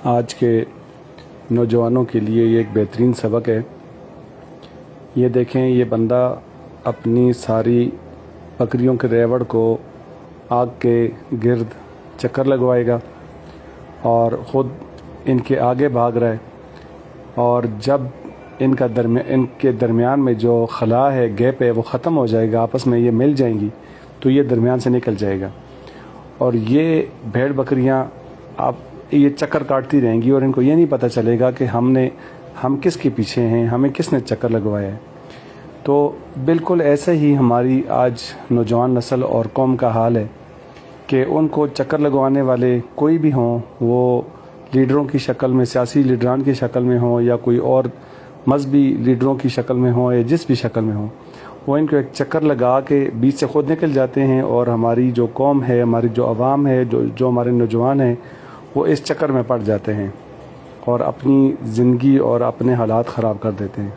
آج کے نوجوانوں کے لیے یہ ایک بہترین سبق ہے۔ یہ دیکھیں، یہ بندہ اپنی ساری بکریوں کے ریوڑ کو آگ کے گرد چکر لگوائے گا اور خود ان کے آگے بھاگ رہا ہے، اور جب ان کے درمیان میں جو خلا ہے، گیپ ہے، وہ ختم ہو جائے گا، آپس میں یہ مل جائیں گی تو یہ درمیان سے نکل جائے گا، اور یہ بھیڑ بکریاں یہ چکر کاٹتی رہیں گی اور ان کو یہ نہیں پتہ چلے گا کہ ہم کس کے پیچھے ہیں، ہمیں کس نے چکر لگوایا ہے۔ تو بالکل ایسے ہی ہماری آج نوجوان نسل اور قوم کا حال ہے کہ ان کو چکر لگوانے والے کوئی بھی ہوں، وہ لیڈروں کی شکل میں، سیاسی لیڈران کی شکل میں ہوں، یا کوئی اور مذہبی لیڈروں کی شکل میں ہوں، یا جس بھی شکل میں ہوں، وہ ان کو ایک چکر لگا کے بیچ سے خود نکل جاتے ہیں، اور ہماری جو قوم ہے، ہماری جو عوام ہے، جو ہمارے نوجوان ہیں، وہ اس چکر میں پڑ جاتے ہیں اور اپنی زندگی اور اپنے حالات خراب کر دیتے ہیں۔